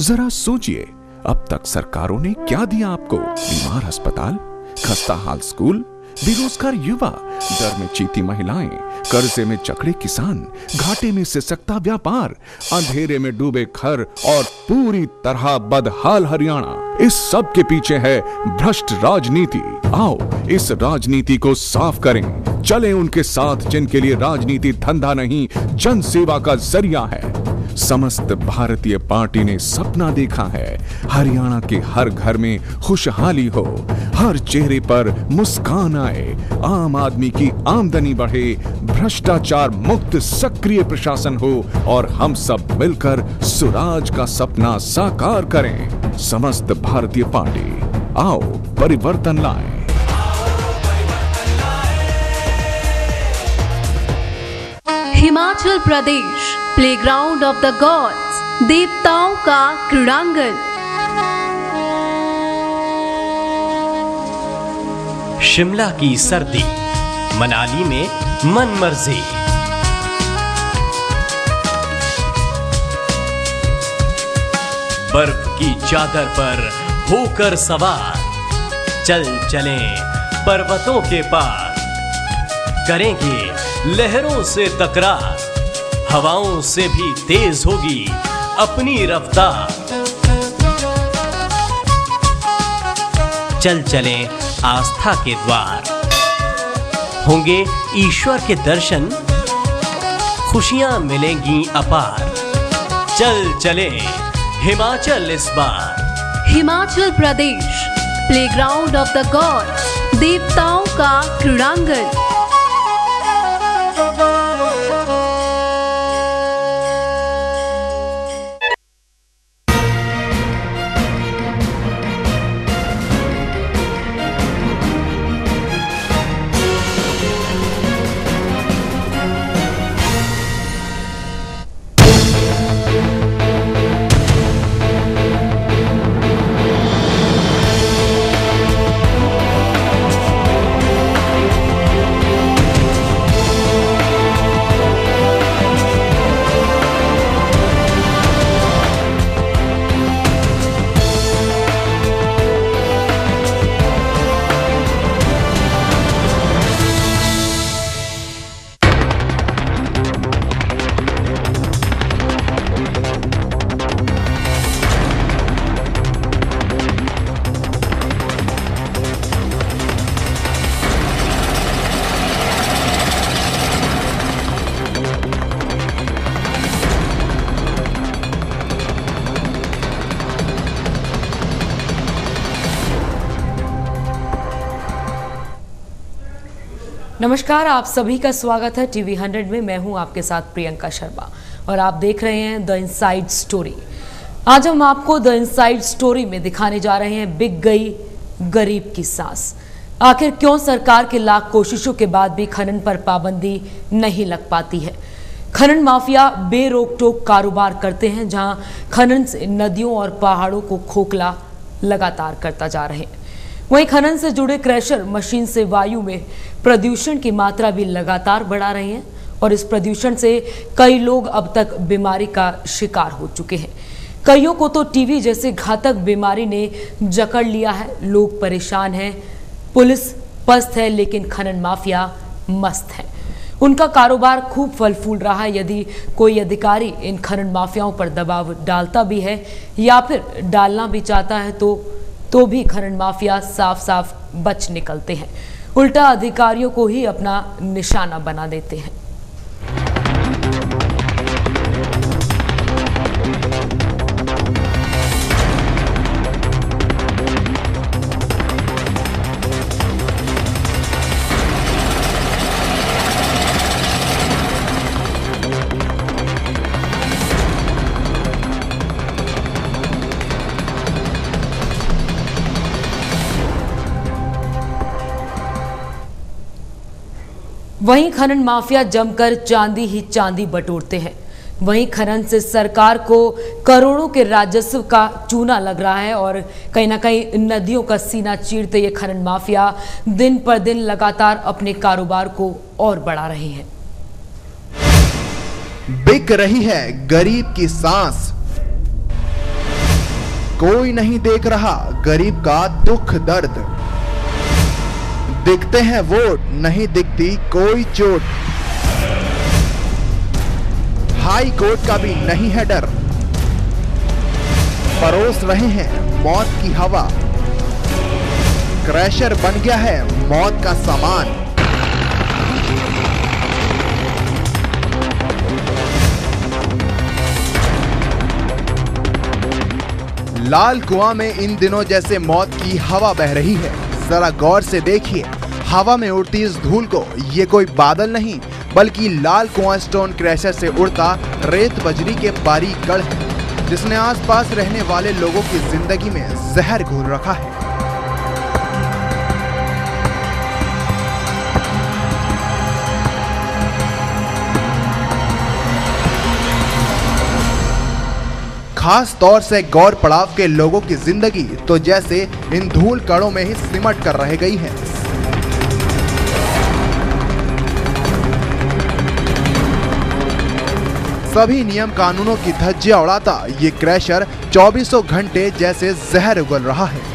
जरा सोचिए, अब तक सरकारों ने क्या दिया आपको? बीमार अस्पताल, खस्ता हाल स्कूल, बेरोजगार युवा, डर में चीती महिलाएं, कर्जे में जकड़े किसान, घाटे में सिसकता व्यापार, अंधेरे में डूबे घर और पूरी तरह बदहाल हरियाणा। इस सब के पीछे है भ्रष्ट राजनीति। आओ इस राजनीति को साफ करें। चलें उनके साथ जिनके लिए राजनीति धंधा नहीं, जन सेवा का जरिया है। समस्त भारतीय पार्टी ने सपना देखा है, हरियाणा के हर घर में खुशहाली हो, हर चेहरे पर मुस्कान आए, आम आदमी की आमदनी बढ़े, भ्रष्टाचार मुक्त सक्रिय प्रशासन हो और हम सब मिलकर स्वराज का सपना साकार करें। समस्त भारतीय पार्टी, आओ परिवर्तन लाएं। Himachal Pradesh, playground of the gods, देवताओं का क्रीड़ांगन। शिमला की सर्दी, मनाली में मन मर्जी, बर्फ की चादर पर होकर सवार, चल चलें पर्वतों के पार, करेंगे लहरों से टकरार, हवाओं से भी तेज होगी अपनी रफ्तार। चल चलें आस्था के द्वार, होंगे ईश्वर के दर्शन, खुशियां मिलेंगी अपार। चल चले हिमाचल इस बार। Himachal Pradesh, playground of the gods, देवताओं का क्रीड़ांगन। नमस्कार, आप सभी का स्वागत है टीवी 100 में। मैं हूं आपके साथ प्रियंका शर्मा और आप देख रहे हैं द इनसाइड स्टोरी। आज हम आपको द इनसाइड स्टोरी में दिखाने जा रहे हैं बिक गई गरीब की सांस। आखिर क्यों सरकार के लाख कोशिशों के बाद भी खनन पर पाबंदी नहीं लग पाती है? खनन माफिया बेरोक टोक कारोबार करते हैं, जहां खनन से नदियों और पहाड़ों को खोखला लगातार करता जा रहे हैं। वहीं खनन से जुड़े क्रैशर मशीन से वायु में प्रदूषण की मात्रा भी लगातार बढ़ा रहे हैं और इस प्रदूषण से कई लोग अब तक बीमारी का शिकार हो चुके हैं। कईयों को तो टीबी जैसे घातक बीमारी ने जकड़ लिया है। लोग परेशान हैं, पुलिस पस्त है, लेकिन खनन माफिया मस्त है। उनका कारोबार खूब फल फूल रहा है। यदि कोई अधिकारी इन खनन माफियाओं पर दबाव डालता भी है या फिर डालना भी चाहता है तो भी खनन माफिया साफ साफ बच निकलते हैं, उल्टा अधिकारियों को ही अपना निशाना बना देते हैं। वहीं खनन माफिया जमकर चांदी ही चांदी बटोरते हैं। वहीं खनन से सरकार को करोड़ों के राजस्व का चूना लग रहा है और कहीं ना कहीं नदियों का सीना चीरते ये खनन माफिया दिन पर दिन लगातार अपने कारोबार को और बढ़ा रहे हैं। बिक रही है गरीब की सांस। कोई नहीं देख रहा गरीब का दुख दर्द। दिखते हैं वोट, नहीं दिखती कोई चोट। हाई कोर्ट का भी नहीं है डर, परोस रहे हैं मौत की हवा। क्रैशर बन गया है मौत का सामान। लाल कुआं में इन दिनों जैसे मौत की हवा बह रही है। जरा गौर से देखिए, हवा में उड़ती इस धूल को, ये कोई बादल नहीं बल्कि लाल कुआं स्टोन क्रैशर से उड़ता रेत बजरी के बारीक कण है, जिसने आसपास रहने वाले लोगों की जिंदगी में जहर घोल रखा है। खास तौर से गौर पड़ाव के लोगों की जिंदगी तो जैसे इन धूल कणों में ही सिमट कर रह गई है। सभी नियम कानूनों की धज्जियां उड़ाता ये क्रैशर 24 घंटे जैसे जहर उगल रहा है।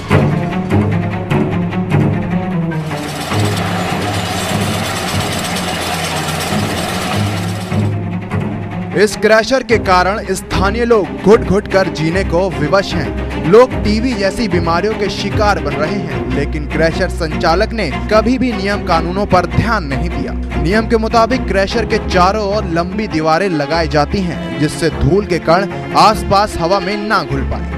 इस क्रैशर के कारण स्थानीय लोग घुट घुट कर जीने को विवश हैं। लोग टीबी जैसी बीमारियों के शिकार बन रहे हैं, लेकिन क्रैशर संचालक ने कभी भी नियम कानूनों पर ध्यान नहीं दिया। नियम के मुताबिक क्रैशर के चारों ओर लंबी दीवारें लगाई जाती हैं, जिससे धूल के कण आसपास हवा में ना घुल पाए।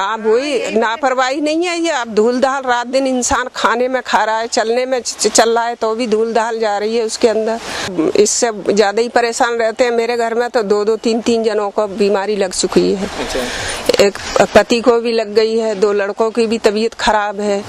अब वही लापरवाही नहीं है ये। अब धूल धाल रात दिन इंसान खाने में खा रहा है, चलने में चल रहा है तो भी धूल धाल जा रही है उसके अंदर। इससे ज्यादा ही परेशान रहते हैं। मेरे घर में तो 2-2, 3-3 जनों को बीमारी लग चुकी है। एक पति को भी लग गई है, 2 लड़कों की भी तबीयत खराब है।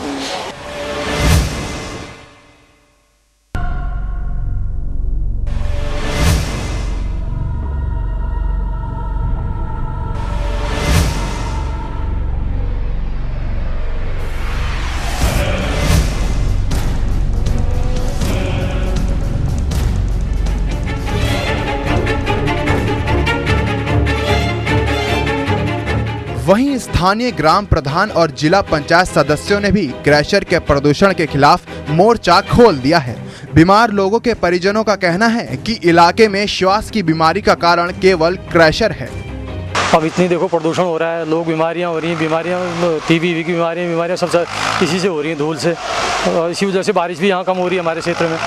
वहीं स्थानीय ग्राम प्रधान और जिला पंचायत सदस्यों ने भी क्रैशर के प्रदूषण के खिलाफ मोर्चा खोल दिया है। बीमार लोगों के परिजनों का कहना है कि इलाके में श्वास की बीमारी का कारण केवल क्रैशर है। अब इतनी देखो प्रदूषण हो रहा है, लोग बीमारियां हो रही हैं, टीबी की बीमारियां सब इसी से हो रही हैं, धूल से। और इसी वजह से बारिश भी यहाँ कम हो रही है हमारे क्षेत्र में।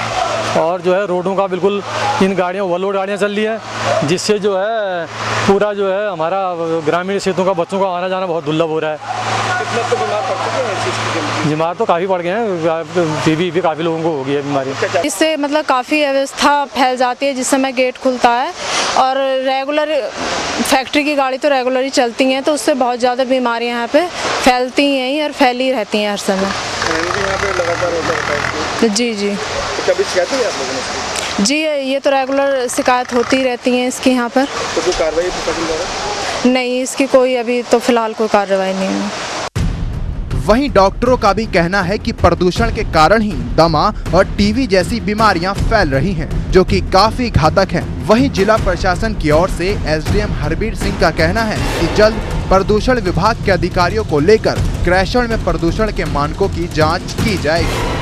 और जो है रोडों का बिल्कुल इन गाड़ियाँ ओवरलोड गाड़ियाँ चल रही हैं, जिससे जो है पूरा जो है हमारा ग्रामीण क्षेत्रों का बच्चों का आना जाना बहुत दुर्लभ हो रहा है। कितना तो बीमार पड़ चुके हैं इस चीज़ के? बीमार तो काफ़ी पड़ गए हैं, टीबी भी काफ़ी लोगों को हो गई है बीमारी। इससे मतलब काफ़ी अवस्था फैल जाती है, जिस समय गेट खुलता है और रेगुलर फैक्ट्री की गाड़ी तो रेगुलर ही चलती हैं, तो उससे बहुत ज़्यादा बीमारियाँ यहाँ पे फैलती हैं और फैली रहती हैं हर समय। यहाँ पे लगातार होता रहता है? जी जी। तो कभी शिकायत हुई आप लोगों ने? जी ये तो रेगुलर शिकायत होती रहती हैं इसकी यहाँ पर। तो कोई कार्रवाई प्रशासन द्वारा? नहीं, इसकी कोई अभी तो फिलहाल कोई कार्रवाई नहीं है। वहीं डॉक्टरों का भी कहना है कि प्रदूषण के कारण ही दमा और टीबी जैसी बीमारियां फैल रही हैं, जो कि काफी घातक हैं। वहीं जिला प्रशासन की ओर से एसडीएम हरबीर सिंह का कहना है कि जल्द प्रदूषण विभाग के अधिकारियों को लेकर क्रैशर में प्रदूषण के मानकों की जांच की जाएगी।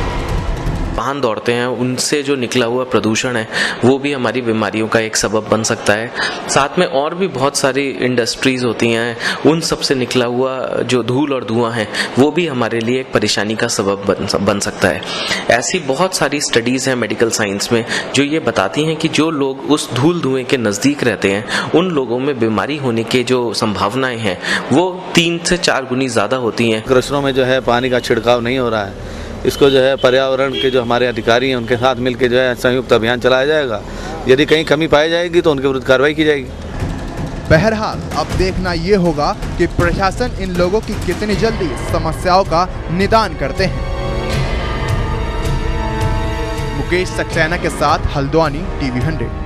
वाहन दौड़ते हैं, उनसे जो निकला हुआ प्रदूषण है वो भी हमारी बीमारियों का एक सबब बन सकता है। साथ में और भी बहुत सारी इंडस्ट्रीज होती हैं, उन सब से निकला हुआ जो धूल और धुआं है वो भी हमारे लिए एक परेशानी का सबब बन सकता है। ऐसी बहुत सारी स्टडीज़ हैं मेडिकल साइंस में जो ये बताती हैं कि जो लोग उस धूल धुएं के नज़दीक रहते हैं उन लोगों में बीमारी होने की जो संभावनाएँ हैं वो 3 से 4 गुनी ज़्यादा होती हैं। क्रशरों में जो है पानी का छिड़काव नहीं हो रहा है, इसको जो है पर्यावरण के जो हमारे अधिकारी हैं उनके साथ मिलकर जो है संयुक्त अभियान चलाया जाएगा। यदि कहीं कमी पाई जाएगी तो उनके विरुद्ध कार्रवाई की जाएगी। बहरहाल अब देखना ये होगा कि प्रशासन इन लोगों की कितनी जल्दी समस्याओं का निदान करते हैं। मुकेश सक्सेना के साथ हल्द्वानी, टीवी 100।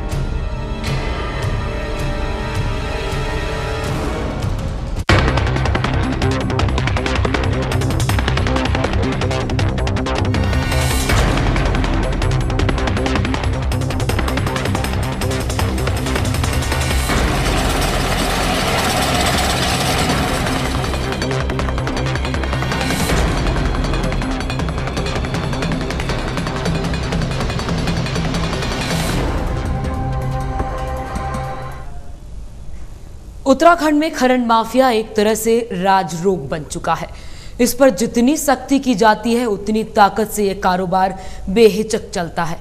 उत्तराखंड में खनन माफिया एक तरह से राजरोग बन चुका है। इस पर जितनी सख्ती की जाती है उतनी ताकत से यह कारोबार बेहिचक चलता है।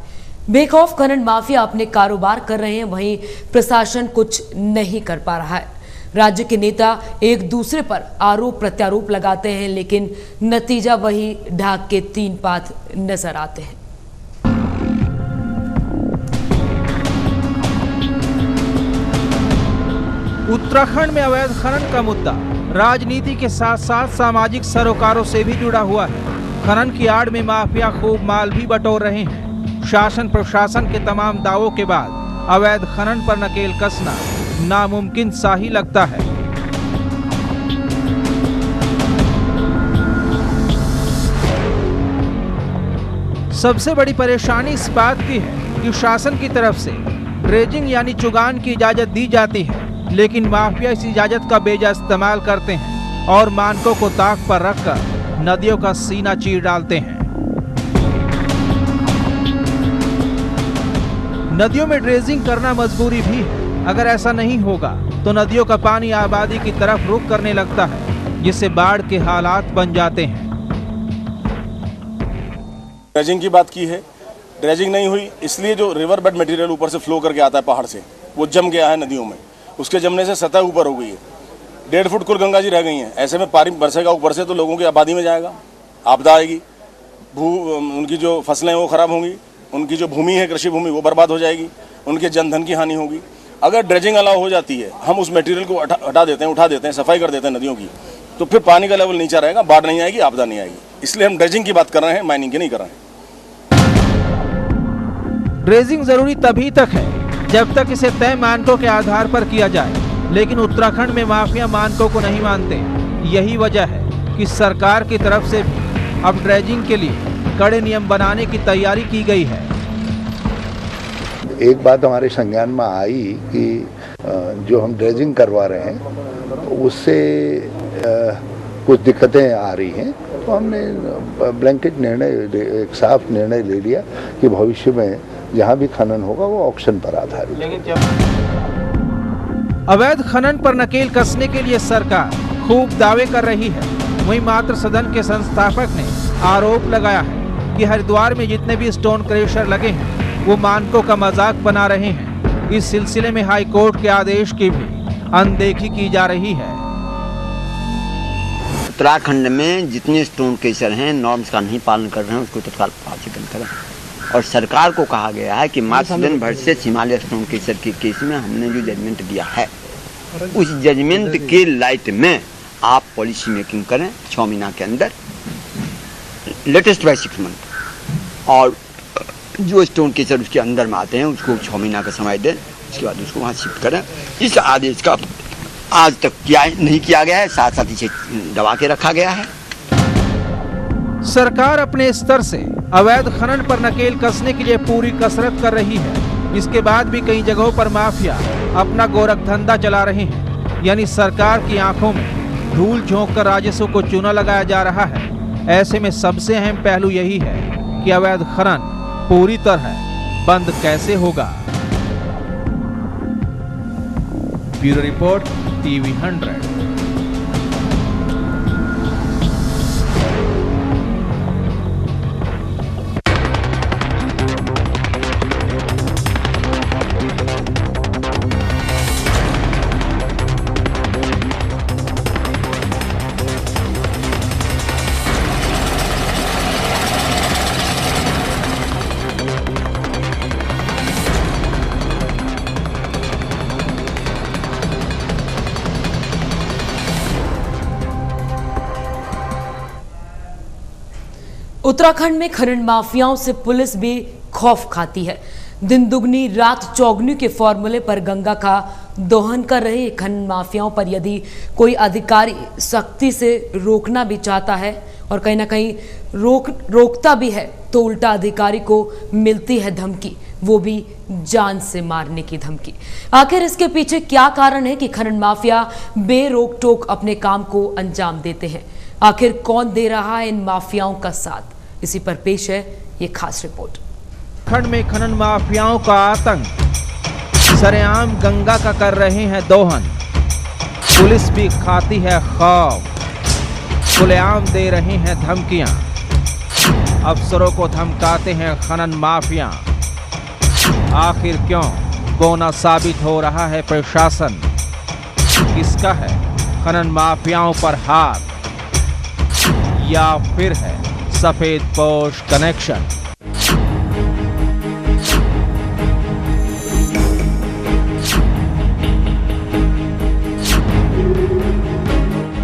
बेखौफ खनन माफिया अपने कारोबार कर रहे हैं, वहीं प्रशासन कुछ नहीं कर पा रहा है। राज्य के नेता एक दूसरे पर आरोप प्रत्यारोप लगाते हैं, लेकिन नतीजा वही ढाक के तीन पात नजर आते हैं। उत्तराखंड में अवैध खनन का मुद्दा राजनीति के साथ साथ सामाजिक सरोकारों से भी जुड़ा हुआ है। खनन की आड़ में माफिया खूब माल भी बटोर रहे हैं। शासन प्रशासन के तमाम दावों के बाद अवैध खनन पर नकेल कसना नामुमकिन सा ही लगता है। सबसे बड़ी परेशानी इस बात की है कि शासन की तरफ से ड्रेजिंग यानी चुगान की इजाजत दी जाती है, लेकिन माफिया इस इजाजत का बेजा इस्तेमाल करते हैं और मानकों को ताक पर रखकर नदियों का सीना चीर डालते हैं। नदियों में ड्रेजिंग करना मजबूरी भी है। अगर ऐसा नहीं होगा तो नदियों का पानी आबादी की तरफ रुख करने लगता है, जिससे बाढ़ के हालात बन जाते हैं। ड्रेजिंग की बात की है, ड्रेजिंग नहीं हुई इसलिए जो रिवर बेड मटेरियल ऊपर से फ्लो करके आता है पहाड़ से, वो जम गया है नदियों में। उसके जमने से सतह ऊपर हो गई है, 1.5 फुट कुल गंगा जी रह गई हैं। ऐसे में पानी बरसेगा ऊपर से तो लोगों की आबादी में जाएगा, आपदा आएगी, उनकी जो फसलें वो खराब होंगी, उनकी जो भूमि है कृषि भूमि वो बर्बाद हो जाएगी, उनके जनधन की हानि होगी। अगर ड्रेजिंग अलाउ हो जाती है, हम उस मटेरियल को हटा देते हैं, उठा देते हैं, सफाई कर देते हैं नदियों की, तो फिर पानी का लेवल नीचा रहेगा, बाढ़ नहीं आएगी, आपदा नहीं आएगी। इसलिए हम ड्रेजिंग की बात कर रहे हैं, माइनिंग की नहीं कर रहे हैं। ड्रेजिंग जरूरी तभी तक है जब तक इसे तय मानकों के आधार पर किया जाए, लेकिन उत्तराखंड में माफिया मानकों को नहीं मानते। यही वजह है कि सरकार की तरफ से भी अब ड्रेजिंग के लिए कड़े नियम बनाने की तैयारी की गई है। एक बात हमारे संज्ञान में आई कि जो हम ड्रेजिंग करवा रहे हैं उससे कुछ दिक्कतें आ रही हैं, तो हमने ब्लैंकेट निर्णय, एक साफ निर्णय ले लिया कि भविष्य में जहाँ भी खनन होगा वो ऑक्शन पर आधारित। अवैध खनन पर नकेल कसने के लिए सरकार खूब दावे कर रही है। वहीं मातृ सदन के संस्थापक ने आरोप लगाया है कि हरिद्वार में जितने भी स्टोन क्रशर लगे हैं वो मानकों का मजाक बना रहे हैं। इस सिलसिले में हाई कोर्ट के आदेश की भी अनदेखी की जा रही है। उत्तराखंड में जितने स्टोन केसर हैं नॉर्म्स का नहीं पालन कर रहे हैं उसको तत्काल पालन करें। और सरकार को कहा गया है कि मार्च दिन भर से हिमालय स्टोन केसर के केस में हमने जो जजमेंट दिया है उस जजमेंट के लाइट में आप पॉलिसी मेकिंग करें 6 महीना के अंदर, लेटेस्ट बाय 6 मंथ, और जो स्टोन केसर उसके अंदर में आते हैं उसको 6 महीना का समय दें, उसके बाद उसको वहाँ शिफ्ट करें। इस आदेश का आज तक नहीं किया गया है, साथ साथ इसे दबा के रखा गया है। सरकार अपने स्तर से अवैध खनन पर नकेल कसने के लिए पूरी कसरत कर रही है। इसके बाद भी कई जगहों पर माफिया अपना गोरख धंधा चला रहे हैं, यानी सरकार की आंखों में धूल झोंक कर राजस्व को चूना लगाया जा रहा है। ऐसे में सबसे अहम पहलू यही है कि अवैध खनन पूरी तरह बंद कैसे होगा। Bureau report, TV 100। उत्तराखंड में खनन माफियाओं से पुलिस भी खौफ खाती है। दिन दुगनी रात चौगनी के फॉर्मूले पर गंगा का दोहन कर रहे खनन माफियाओं पर यदि कोई अधिकारी सख्ती से रोकना भी चाहता है और कहीं ना कहीं रोकता भी है तो उल्टा अधिकारी को मिलती है धमकी, वो भी जान से मारने की धमकी। आखिर इसके पीछे क्या कारण है कि खनन माफिया बेरोक टोक अपने काम को अंजाम देते हैं? आखिर कौन दे रहा है इन माफियाओं का साथ? इसी पर पेश है ये खास रिपोर्ट। खंड में खनन माफियाओं का आतंक, सरेआम गंगा का कर रहे हैं दोहन। पुलिस भी खाती है खौफ, खुलेआम दे रही हैं धमकियां, अफसरों को धमकाते हैं खनन माफिया। आखिर क्यों कोना साबित हो रहा है प्रशासन? किसका है खनन माफियाओं पर हाथ, या फिर है सफेद पोश कनेक्शन?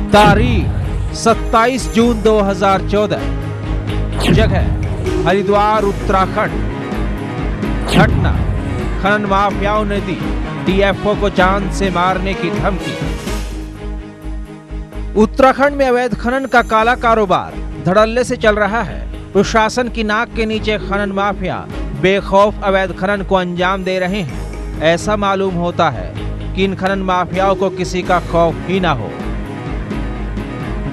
तारीख 27 जून 2014, जगह हरिद्वार उत्तराखंड। घटना, खनन माफियाओं ने दी डीएफओ को जान से मारने की धमकी। उत्तराखंड में अवैध खनन का काला कारोबार धड़ल्ले से चल रहा है। प्रशासन की नाक के नीचे खनन माफिया बेखौफ अवैध खनन को अंजाम दे रहे हैं। ऐसा मालूम होता है कि इन खनन माफियाओं को किसी का खौफ ही ना हो।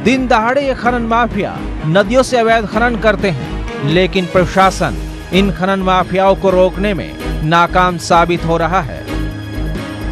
दिन दहाड़े ये खनन माफिया नदियों से अवैध खनन करते हैं, लेकिन प्रशासन इन खनन माफियाओं को रोकने में नाकाम साबित हो रहा है।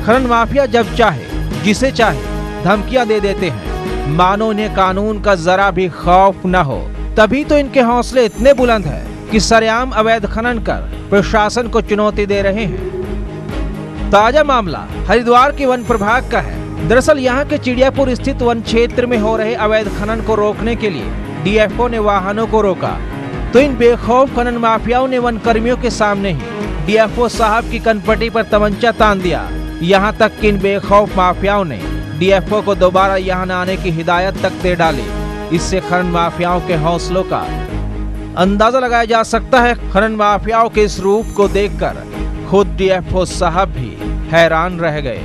खनन माफिया जब चाहे जिसे चाहे धमकियां दे देते हैं, मानो इन्हें कानून का जरा भी खौफ न हो। तभी तो इनके हौसले इतने बुलंद हैं कि सरेआम अवैध खनन कर प्रशासन को चुनौती दे रहे हैं। ताजा मामला हरिद्वार के वन प्रभाग का है। दरअसल यहाँ के चिड़ियापुर स्थित वन क्षेत्र में हो रहे अवैध खनन को रोकने के लिए डीएफओ ने वाहनों को रोका, तो इन बेखौफ खनन माफियाओं ने वन कर्मियों के सामने ही डीएफओ साहब की कनपटी पर तमंचा तान दिया। यहाँ तक कि इन बेखौफ माफियाओं ने डीएफओ को दोबारा यहाँ न आने की हिदायत तक दे डाली। इससे खनन माफियाओं के हौसलों का अंदाजा लगाया जा सकता है। खनन माफियाओं के इस रूप को देखकर खुद डीएफओ साहब भी हैरान रह गए।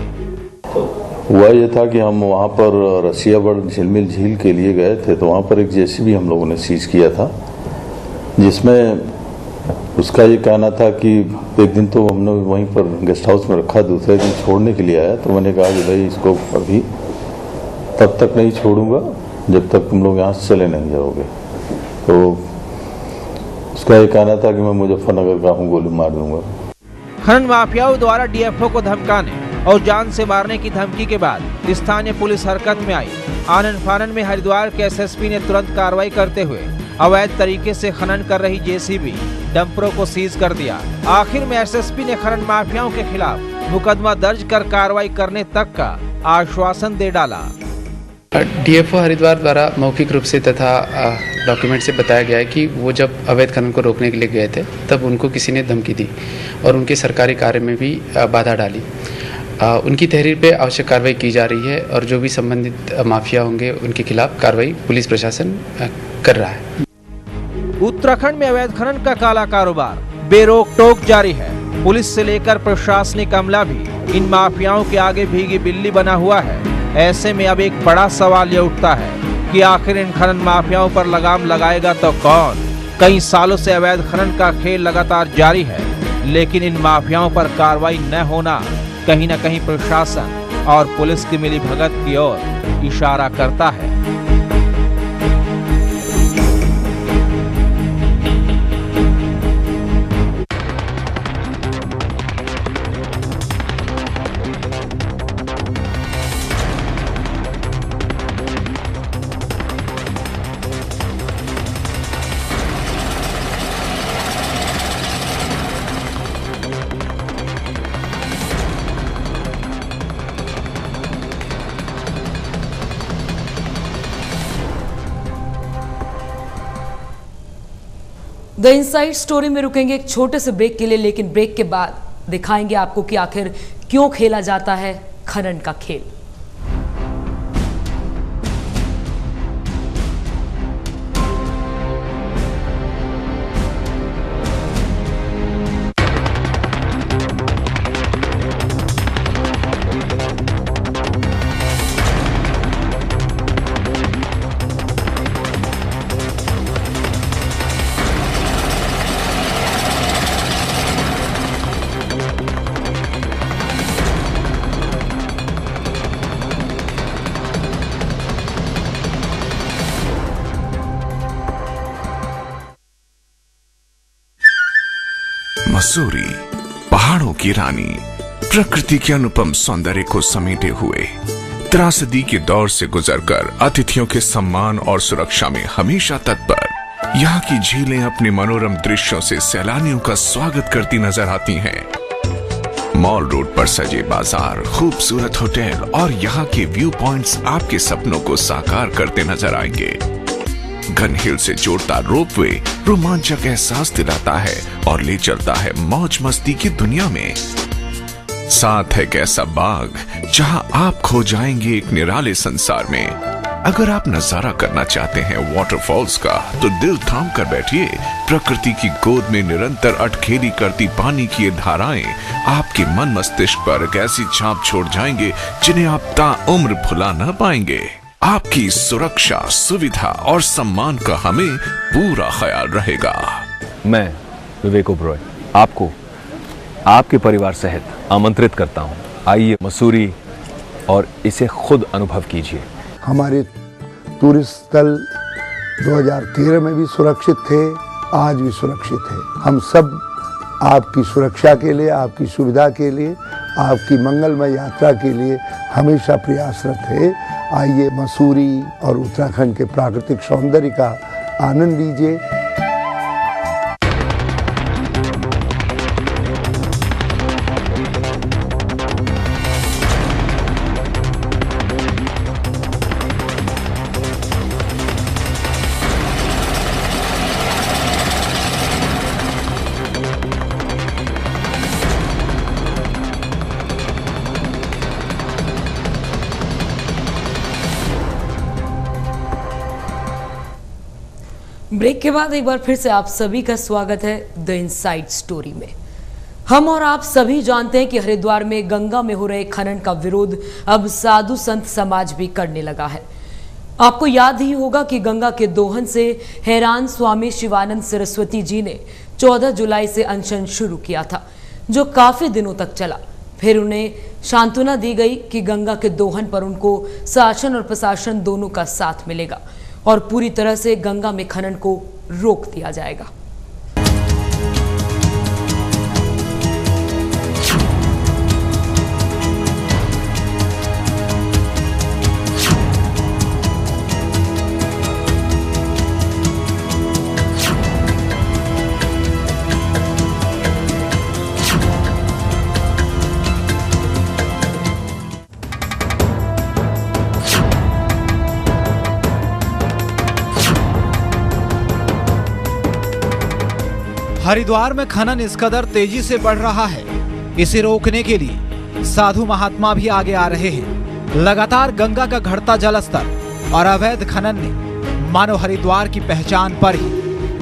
हुआ ये था कि हम वहाँ पर रसियागढ़ झिलमिल झील के लिए गए थे, तो वहाँ पर एक जेसीबी हम लोगों ने सीज किया था, जिसमें उसका ये कहना था कि एक दिन तो हमने वहीं पर गेस्ट हाउस में रखा, दूसरे दिन छोड़ने के लिए आया। तो मैंने कहा कि भाई इसको अभी तब तक नहीं छोड़ूंगा जब तक तुम लोग यहाँ से चले नहीं जाओगे। तो उसका ये कहना था कि मैं मुजफ्फरनगर का हूँ, गोली मार दूंगा। खनन माफियाओं द्वारा डीएफओ को धमकाने और जान से मारने की धमकी के बाद स्थानीय पुलिस हरकत में आई। आनन फानन में हरिद्वार के एसएसपी ने तुरंत कार्रवाई करते हुए अवैध तरीके से खनन कर रही जेसीबी डंपरों को सीज कर दिया। आखिर में एसएसपी ने खनन माफियाओं के खिलाफ मुकदमा दर्ज कर कार्रवाई करने तक का आश्वासन दे डाला। डीएफओ हरिद्वार द्वारा मौखिक रूप से तथा डॉक्यूमेंट से बताया गया है कि वो जब अवैध खनन को रोकने के लिए गए थे, तब उनको किसी ने धमकी दी और उनके सरकारी कार्य में भी बाधा डाली। उनकी तहरीर पे आवश्यक कार्रवाई की जा रही है और जो भी संबंधित माफिया होंगे उनके खिलाफ कार्रवाई पुलिस प्रशासन कर रहा है। उत्तराखंड में अवैध खनन का काला कारोबार बेरोक टोक जारी है। पुलिस से लेकर प्रशासनिक अमला भी इन माफियाओं के आगे भीगी बिल्ली बना हुआ है। ऐसे में अब एक बड़ा सवाल ये उठता है कि आखिर इन खनन माफियाओं पर लगाम लगाएगा तो कौन? कई सालों से अवैध खनन का खेल लगातार जारी है, लेकिन इन माफियाओं पर कार्रवाई न होना कहीं न कहीं प्रशासन और पुलिस की मिलीभगत की ओर इशारा करता है। द इनसाइड स्टोरी में रुकेंगे एक छोटे से ब्रेक के लिए, लेकिन ब्रेक के बाद दिखाएंगे आपको कि आखिर क्यों खेला जाता है खनन का खेल। मसूरी, पहाड़ों की रानी, प्रकृति के अनुपम सौंदर्य को समेटे हुए त्रासदी के दौर से गुजरकर अतिथियों के सम्मान और सुरक्षा में हमेशा तत्पर, यहाँ की झीलें अपने मनोरम दृश्यों से सैलानियों का स्वागत करती नजर आती हैं। मॉल रोड पर सजे बाजार, खूबसूरत होटल और यहाँ के व्यू पॉइंट्स आपके सपनों को साकार करते नजर आएंगे। घन हिल से जोड़ता रोपवे रोमांचक एहसास दिलाता है और ले चलता है मौज मस्ती की दुनिया में। साथ है एक ऐसा बाग जहां आप खो जाएंगे एक निराले संसार में। अगर आप नजारा करना चाहते हैं वाटरफॉल्स का, तो दिल थाम कर बैठिए। प्रकृति की गोद में निरंतर अटखेली करती पानी की ये धाराएं आपके मन मस्तिष्क पर एक ऐसी छाप छोड़ जाएंगे जिन्हें आप ताउम्र भुला न पाएंगे। आपकी सुरक्षा, सुविधा और सम्मान का हमें पूरा ख्याल रहेगा। मैं विवेक ओबरॉय आपको आपके परिवार सहित आमंत्रित करता हूं। आइए मसूरी और इसे खुद अनुभव कीजिए। हमारे टूरिस्ट स्थल 2013 में भी सुरक्षित थे, आज भी सुरक्षित है। हम सब आपकी सुरक्षा के लिए, आपकी सुविधा के लिए, आपकी मंगलमय यात्रा के लिए हमेशा प्रयासरत है। आइए मसूरी और उत्तराखंड के प्राकृतिक सौंदर्य का आनंद लीजिए। ब्रेक के बाद एक बार फिर से आप सभी का स्वागत है द इनसाइड स्टोरी में। हम और आप सभी जानते हैं कि हरिद्वार में गंगा में हो रहे खनन का विरोध अब साधु संत समाज भी करने लगा है। आपको याद ही होगा कि गंगा के दोहन से हैरान स्वामी शिवानंद सरस्वती जी ने 14 जुलाई से अनशन शुरू किया था, जो काफी दिनों तक चला। फिर उन्हें सांत्वना दी गई कि गंगा के दोहन पर उनको शासन और प्रशासन दोनों का साथ मिलेगा और पूरी तरह से गंगा में खनन को रोक दिया जाएगा। हरिद्वार में खनन इस कदर तेजी से बढ़ रहा है, इसे रोकने के लिए साधु महात्मा भी आगे आ रहे हैं। लगातार गंगा का घटता जलस्तर और अवैध खनन ने मानो हरिद्वार की पहचान पर ही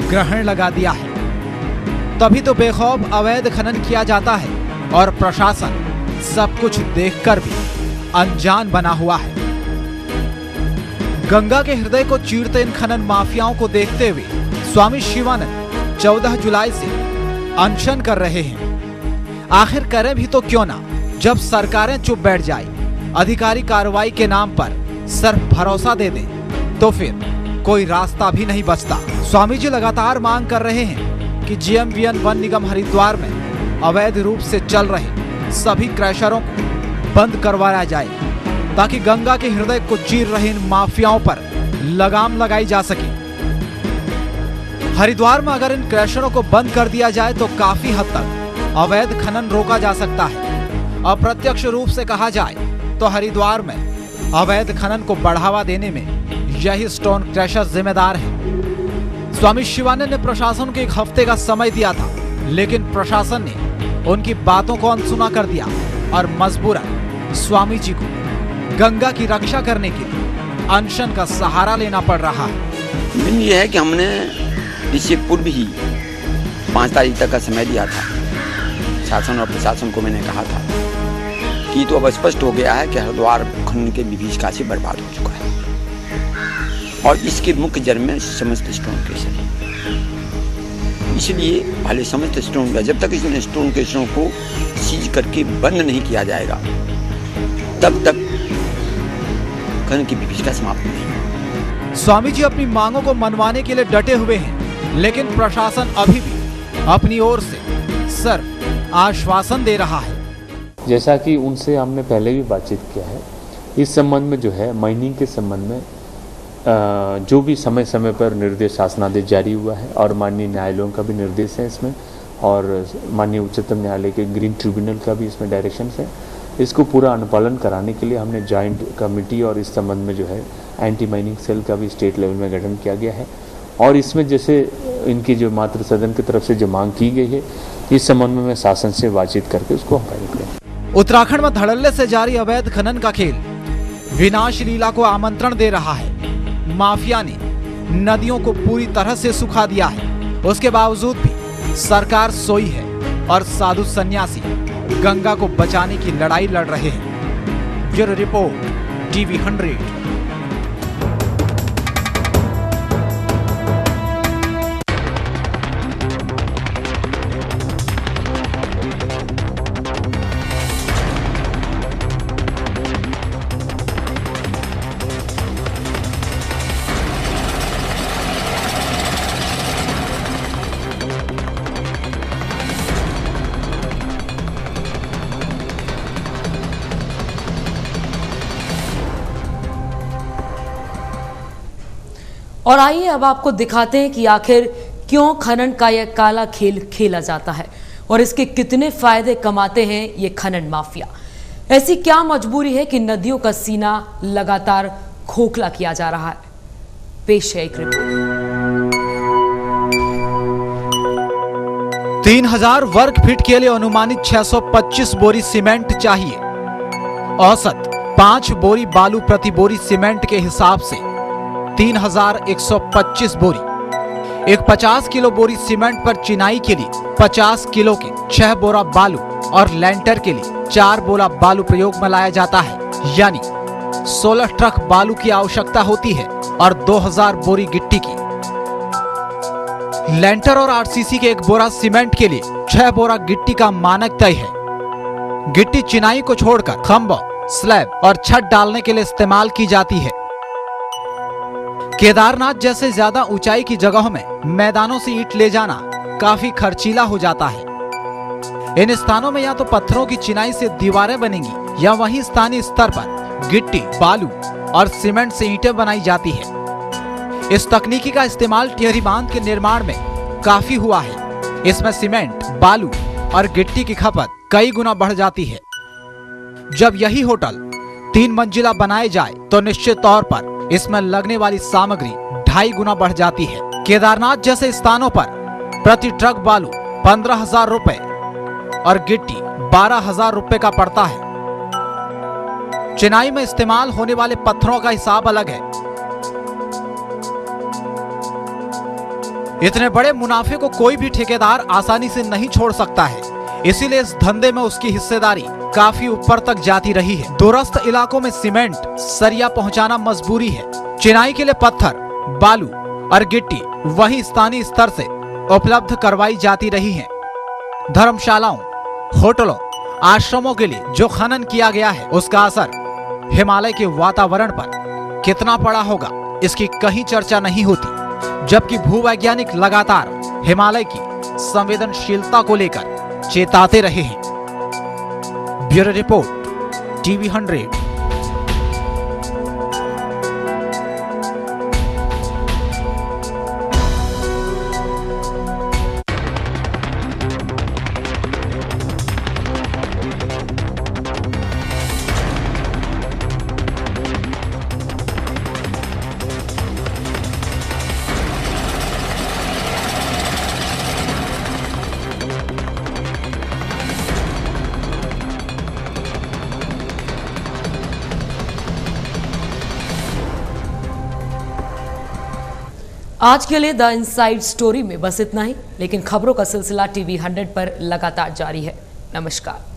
ग्रहण लगा दिया है। तभी तो बेखौफ अवैध खनन किया जाता है और प्रशासन सब कुछ देखकर भी अनजान बना हुआ है। गंगा के हृदय को चीरते इन खनन माफियाओं को देखते हुए स्वामी शिवानंद 14 जुलाई से अनशन कर रहे हैं। आखिर करें भी तो क्यों ना, जब सरकारें चुप बैठ जाए, अधिकारी कार्रवाई के नाम पर सिर्फ भरोसा दे दें, तो फिर कोई रास्ता भी नहीं बचता। स्वामी जी लगातार मांग कर रहे हैं कि GMVN वन निगम हरिद्वार में अवैध रूप से चल रहे सभी क्रैशरों को बंद करवाया जाए, ताकि गंगा के हृदय को चीर रहे इन माफियाओं पर लगाम लगाई जा सके। हरिद्वार में अगर इन क्रैशरों को बंद कर दिया जाए तो काफी हद तक अवैध खनन रोका जा सकता है। अप्रत्यक्ष रूप से कहा जाए तो हरिद्वार में अवैध खनन को बढ़ावा देने में यही स्टोन क्रैशर जिम्मेदार है। स्वामी शिवानंद ने प्रशासन को 1 हफ्ते का समय दिया था, लेकिन प्रशासन ने उनकी बातों को अनसुना कर दिया और मजबूरन स्वामी जी को गंगा की रक्षा करने के लिए अनशन का सहारा लेना पड़ रहा है। यह है कि हमने इससे पूर्व ही 5 तारीख तक का समय दिया था। शासन और प्रशासन को मैंने कहा था कि तो अब स्पष्ट हो गया है कि हरिद्वार खनन के विभीषिका से बर्बाद हो चुका है और इसके मुख्य जड़ में समस्त स्टोन क्रशर है। इसलिए पहले समस्त स्टोन का, जब तक इसने स्टोन क्रशरों को सीज करके बंद नहीं किया जाएगा, तब तक खनन की विभीषिका समाप्त नहीं। स्वामी जी अपनी मांगों को मनवाने के लिए डटे हुए हैं, लेकिन प्रशासन अभी भी अपनी ओर से सिर्फ आश्वासन दे रहा है। जैसा कि उनसे हमने पहले भी बातचीत किया है इस संबंध में जो है माइनिंग के संबंध में जो भी समय समय पर निर्देश शासनादेश जारी हुआ है और माननीय न्यायालयों का भी निर्देश है इसमें, और माननीय उच्चतम न्यायालय के ग्रीन ट्रिब्यूनल का भी इसमें डायरेक्शन है। इसको पूरा अनुपालन कराने के लिए हमने जॉइंट कमेटी और इस संबंध में जो है एंटी माइनिंग सेल का भी स्टेट लेवल में गठन किया गया है। और इसमें जैसे इनकी जो मातृ सदन की तरफ से जो मांग की गई है, इस संबंध में मैं शासन से बातचीत करके उसको फाइल करें। उत्तराखंड में धड़ल्ले से जारी अवैध खनन का खेल विनाश लीला को आमंत्रण दे रहा है। माफिया ने नदियों को पूरी तरह से सुखा दिया है, उसके बावजूद भी सरकार सोई है और साधु सन्यासी गंगा को बचाने की लड़ाई लड़ रहे हैं। Bureau report, TV 100। और आइए अब आपको दिखाते हैं कि आखिर क्यों खनन का यह काला खेल खेला जाता है और इसके कितने फायदे कमाते हैं ये खनन माफिया। ऐसी क्या मजबूरी है कि नदियों का सीना लगातार खोखला किया जा रहा है। पेश है एक रिपोर्ट। 3000 वर्ग फीट के लिए अनुमानित 625 बोरी सीमेंट चाहिए। औसत 5 बोरी बालू प्रति बोरी सीमेंट के हिसाब से 3125 बोरी। एक 50 किलो बोरी सीमेंट पर चिनाई के लिए 50 किलो के 6 बोरा बालू और लेंटर के लिए 4 बोरा बालू प्रयोग में लाया जाता है, यानी 16 ट्रक बालू की आवश्यकता होती है और 2000 बोरी गिट्टी की। लेंटर और आरसीसी के 1 बोरा सीमेंट के लिए 6 बोरा गिट्टी का मानक तय है। गिट्टी चिनाई को छोड़कर खंभों, स्लैब और छत डालने के लिए इस्तेमाल की जाती है। केदारनाथ जैसे ज्यादा ऊंचाई की जगहों में मैदानों से ईंट ले जाना काफी खर्चीला हो जाता है। इन स्थानों में या तो पत्थरों की चिनाई से दीवारें बनेंगी या वहीं स्थानीय स्तर पर गिट्टी, बालू और सीमेंट से ईंटें बनाई जाती है। इस तकनीकी का इस्तेमाल टिहरी बांध के निर्माण में काफी हुआ है। इसमें सीमेंट, बालू और गिट्टी की खपत कई गुना बढ़ जाती है। जब यही होटल 3 मंजिला बनाए जाए तो निश्चित तौर पर इसमें लगने वाली सामग्री 2.5 गुना बढ़ जाती है। केदारनाथ जैसे स्थानों पर प्रति ट्रक बालू 15,000 रुपए और गिट्टी 12,000 रुपए का पड़ता है। चिनाई में इस्तेमाल होने वाले पत्थरों का हिसाब अलग है। इतने बड़े मुनाफे को कोई भी ठेकेदार आसानी से नहीं छोड़ सकता है, इसीलिए इस धंधे में उसकी हिस्सेदारी काफी ऊपर तक जाती रही है। दूरस्थ इलाकों में सीमेंट, सरिया पहुंचाना मजबूरी है। चिनाई के लिए पत्थर, बालू और गिट्टी वही स्थानीय स्तर से उपलब्ध करवाई जाती रही है। धर्मशालाओं, होटलों, आश्रमों के लिए जो खनन किया गया है उसका असर हिमालय के वातावरण पर कितना पड़ा होगा, इसकी कहीं चर्चा नहीं होती, जबकि भूवैज्ञानिक लगातार हिमालय की संवेदनशीलता को लेकर चेताते रहे हैं। Bureau report, TV 100। आज के लिए द इनसाइड स्टोरी में बस इतना ही, लेकिन खबरों का सिलसिला टीवी 100 पर लगातार जारी है। नमस्कार।